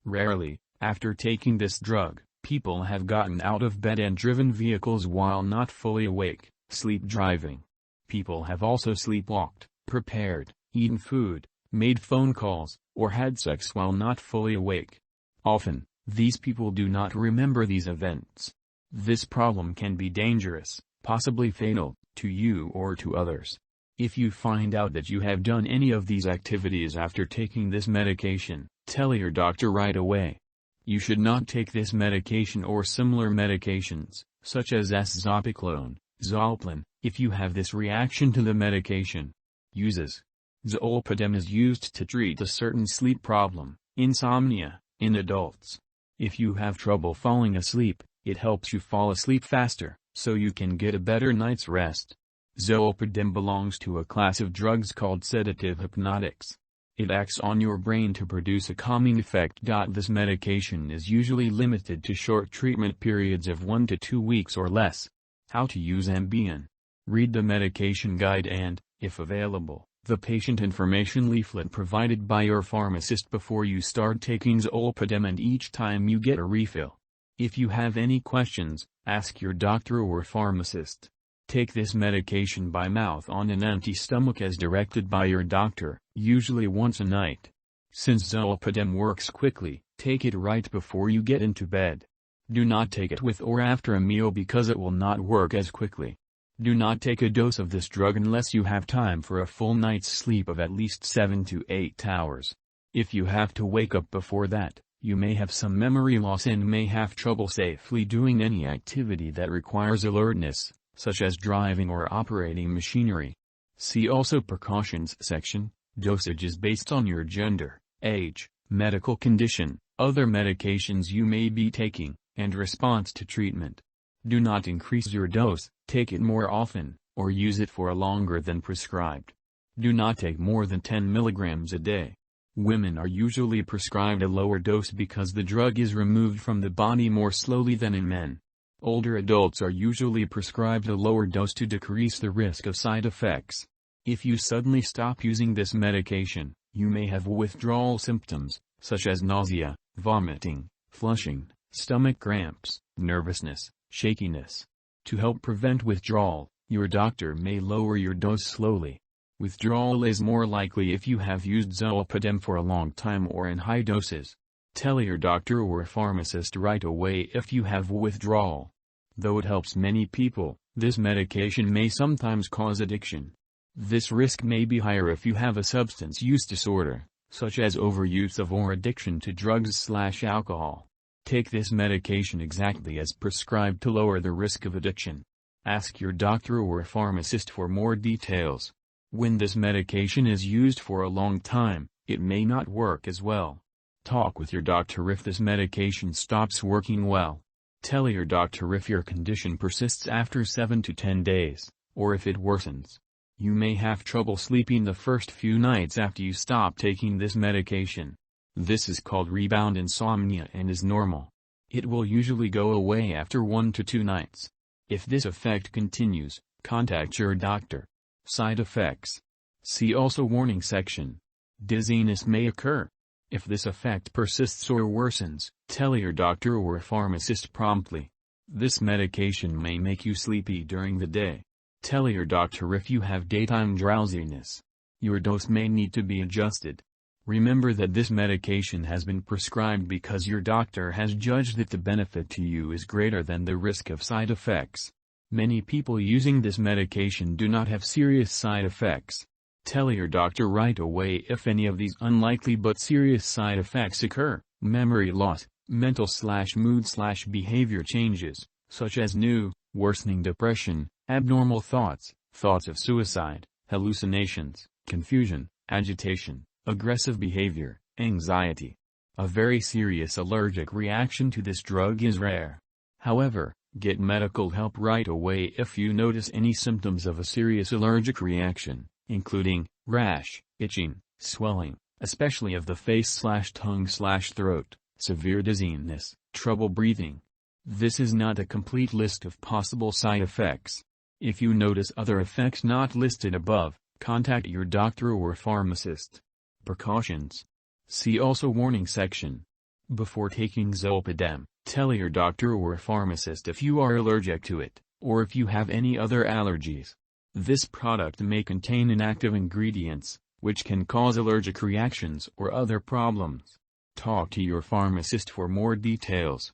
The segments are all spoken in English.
Rarely, after taking this drug, people have gotten out of bed and driven vehicles while not fully awake, sleep driving. People have also sleepwalked, prepared, eaten food, made phone calls, or had sex while not fully awake. Often, these people do not remember these events. This problem can be dangerous, possibly fatal, to you or to others. If you find out that you have done any of these activities after taking this medication, tell your doctor right away. You should not take this medication or similar medications, such as Zolpidem, Zolpidem, if you have this reaction to the medication. Uses. Zolpidem is used to treat a certain sleep problem, insomnia, in adults. If you have trouble falling asleep, it helps you fall asleep faster, so you can get a better night's rest. Zolpidem belongs to a class of drugs called sedative-hypnotics. It acts on your brain to produce a calming effect. This medication is usually limited to short treatment periods of 1 to 2 weeks or less. How to use Ambien. Read the medication guide and, if available, the patient information leaflet provided by your pharmacist before you start taking Zolpidem and each time you get a refill. If you have any questions, ask your doctor or pharmacist. Take this medication by mouth on an empty stomach as directed by your doctor, usually once a night. Since Zolpidem works quickly, take it right before you get into bed. Do not take it with or after a meal because it will not work as quickly. Do not take a dose of this drug unless you have time for a full night's sleep of at least 7 to 8 hours. If you have to wake up before that, you may have some memory loss and may have trouble safely doing any activity that requires alertness, such as driving or operating machinery. See also Precautions section. Dosages based on your gender, age, medical condition, other medications you may be taking, and response to treatment. Do not increase your dose, take it more often, or use it for longer than prescribed. Do not take more than 10 milligrams a day. Women are usually prescribed a lower dose because the drug is removed from the body more slowly than in men. Older adults are usually prescribed a lower dose to decrease the risk of side effects. If you suddenly stop using this medication, you may have withdrawal symptoms, such as nausea, vomiting, flushing, stomach cramps, nervousness, shakiness. To help prevent withdrawal, your doctor may lower your dose slowly. Withdrawal is more likely if you have used Zolpidem for a long time or in high doses. Tell your doctor or pharmacist right away if you have withdrawal. Though it helps many people, this medication may sometimes cause addiction. This risk may be higher if you have a substance use disorder, such as overuse of or addiction to drugs/alcohol. Take this medication exactly as prescribed to lower the risk of addiction. Ask your doctor or pharmacist for more details. When this medication is used for a long time, it may not work as well. Talk with your doctor if this medication stops working well. Tell your doctor if your condition persists after 7 to 10 days, or if it worsens. You may have trouble sleeping the first few nights after you stop taking this medication. This is called rebound insomnia and is normal. It will usually go away after 1 to 2 nights. If this effect continues, contact your doctor. Side effects. See also warning section. Dizziness may occur. If this effect persists or worsens, tell your doctor or pharmacist promptly. This medication may make you sleepy during the day. Tell your doctor if you have daytime drowsiness. Your dose may need to be adjusted. Remember that this medication has been prescribed because your doctor has judged that the benefit to you is greater than the risk of side effects. Many people using this medication do not have serious side effects. Tell your doctor right away if any of these unlikely but serious side effects occur: memory loss, mental/mood/behavior changes, such as new, worsening depression, abnormal thoughts, thoughts of suicide, hallucinations, confusion, agitation, aggressive behavior, anxiety. A very serious allergic reaction to this drug is rare. However, get medical help right away if you notice any symptoms of a serious allergic reaction, including rash, itching, swelling, especially of the face/tongue/throat, severe dizziness, trouble breathing. This is not a complete list of possible side effects. If you notice other effects not listed above, contact your doctor or pharmacist. Precautions. See also warning section. Before taking Zolpidem, tell your doctor or pharmacist if you are allergic to it, or if you have any other allergies. This product may contain inactive ingredients, which can cause allergic reactions or other problems. Talk to your pharmacist for more details.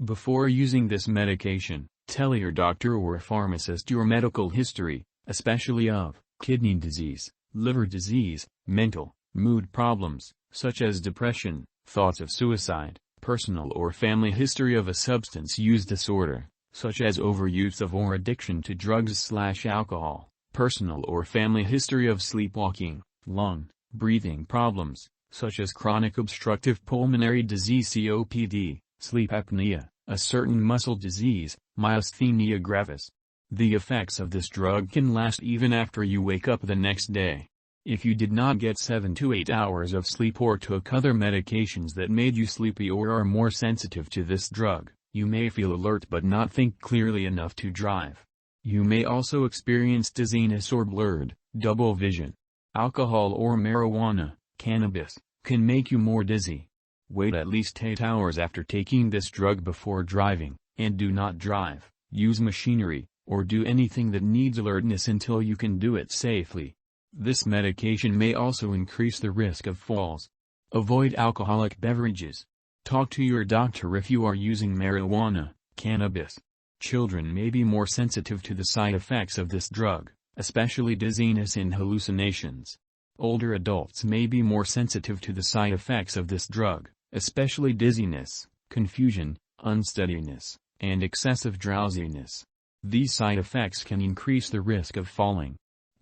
Before using this medication, tell your doctor or pharmacist your medical history, especially of kidney disease, liver disease, mental, mood problems, such as depression, thoughts of suicide, personal or family history of a substance use disorder, such as overuse of or addiction to drugs/alcohol, personal or family history of sleepwalking, lung, breathing problems, such as chronic obstructive pulmonary disease (COPD), sleep apnea, a certain muscle disease, myasthenia gravis. The effects of this drug can last even after you wake up the next day. If you did not get 7 to 8 hours of sleep or took other medications that made you sleepy or are more sensitive to this drug, you may feel alert but not think clearly enough to drive. You may also experience dizziness or blurred, double vision. Alcohol or marijuana, cannabis, can make you more dizzy. Wait at least 8 hours after taking this drug before driving, and do not drive, use machinery, or do anything that needs alertness until you can do it safely. This medication may also increase the risk of falls. Avoid alcoholic beverages. Talk to your doctor if you are using marijuana, cannabis. Children may be more sensitive to the side effects of this drug, especially dizziness and hallucinations. Older adults may be more sensitive to the side effects of this drug, especially dizziness, confusion, unsteadiness, and excessive drowsiness. These side effects can increase the risk of falling.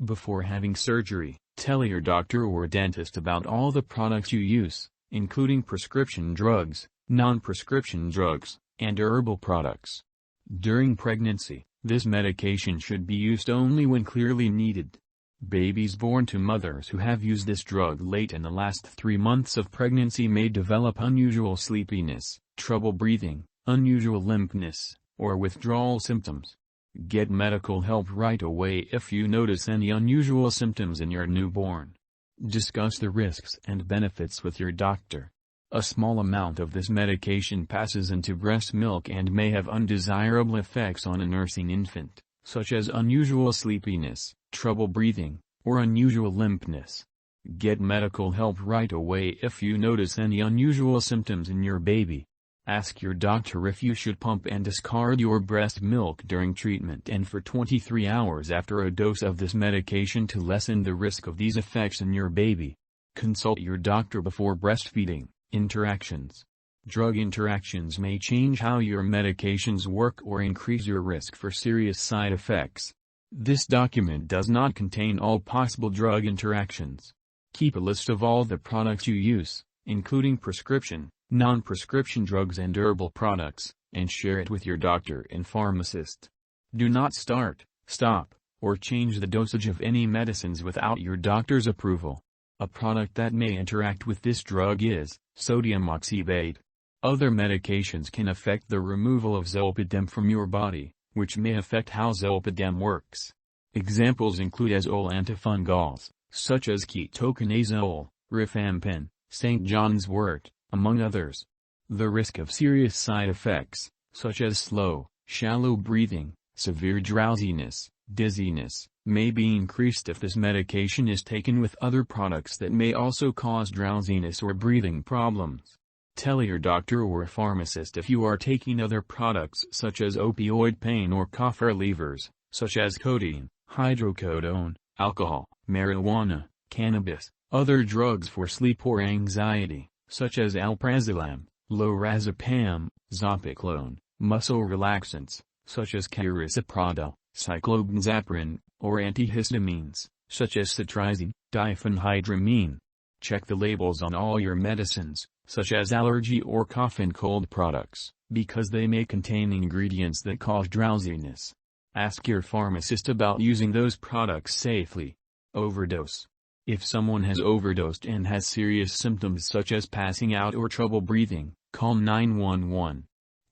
Before having surgery, tell your doctor or dentist about all the products you use, including prescription drugs, non-prescription drugs, and herbal products. During pregnancy, this medication should be used only when clearly needed. Babies born to mothers who have used this drug late in the last 3 months of pregnancy may develop unusual sleepiness, trouble breathing, unusual limpness, or withdrawal symptoms. Get medical help right away if you notice any unusual symptoms in your newborn. Discuss the risks and benefits with your doctor. A small amount of this medication passes into breast milk and may have undesirable effects on a nursing infant, such as unusual sleepiness, trouble breathing, or unusual limpness. Get medical help right away if you notice any unusual symptoms in your baby. Ask your doctor if you should pump and discard your breast milk during treatment and for 23 hours after a dose of this medication to lessen the risk of these effects in your baby. Consult your doctor before breastfeeding. Interactions. Drug interactions may change how your medications work or increase your risk for serious side effects. This document does not contain all possible drug interactions. Keep a list of all the products you use, including prescription, non-prescription drugs and herbal products, and share it with your doctor and pharmacist. Do not start, stop, or change the dosage of any medicines without your doctor's approval. A product that may interact with this drug is sodium oxybate. Other medications can affect the removal of Zolpidem from your body, which may affect how Zolpidem works. Examples include azole antifungals, such as ketoconazole, rifampin, St. John's wort, among others. The risk of serious side effects, such as slow, shallow breathing, severe drowsiness, dizziness, may be increased if this medication is taken with other products that may also cause drowsiness or breathing problems. Tell your doctor or pharmacist if you are taking other products such as opioid pain or cough relievers, such as codeine, hydrocodone, alcohol, marijuana, cannabis, other drugs for sleep or anxiety, such as alprazolam, lorazepam, zopiclone, muscle relaxants, such as carisoprodol, cyclobenzaprine, or antihistamines, such as cetirizine, diphenhydramine. Check the labels on all your medicines, such as allergy or cough and cold products, because they may contain ingredients that cause drowsiness. Ask your pharmacist about using those products safely. Overdose. If someone has overdosed and has serious symptoms such as passing out or trouble breathing, call 911.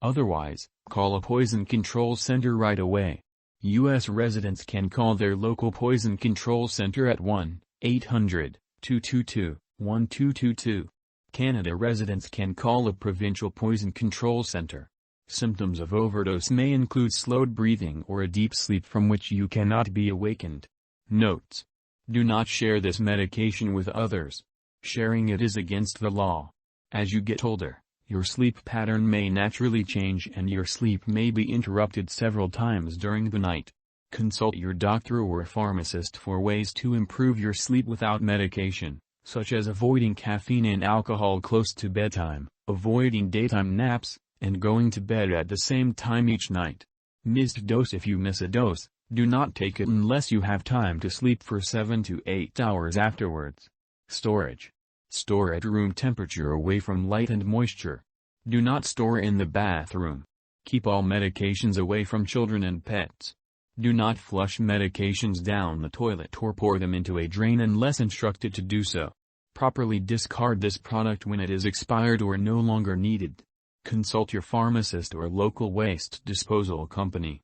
Otherwise, call a poison control center right away. U.S. residents can call their local poison control center at 1-800-222-1222. Canada residents can call a provincial poison control center. Symptoms of overdose may include slowed breathing or a deep sleep from which you cannot be awakened. Notes: do not share this medication with others. Sharing it is against the law. As you get older, your sleep pattern may naturally change and your sleep may be interrupted several times during the night. Consult your doctor or pharmacist for ways to improve your sleep without medication, such as avoiding caffeine and alcohol close to bedtime, avoiding daytime naps, and going to bed at the same time each night. Missed dose: if you miss a dose, do not take it unless you have time to sleep for 7 to 8 hours afterwards. Storage: store at room temperature away from light and moisture. Do not store in the bathroom. Keep all medications away from children and pets. Do not flush medications down the toilet or pour them into a drain unless instructed to do so. Properly discard this product when it is expired or no longer needed. Consult your pharmacist or local waste disposal company.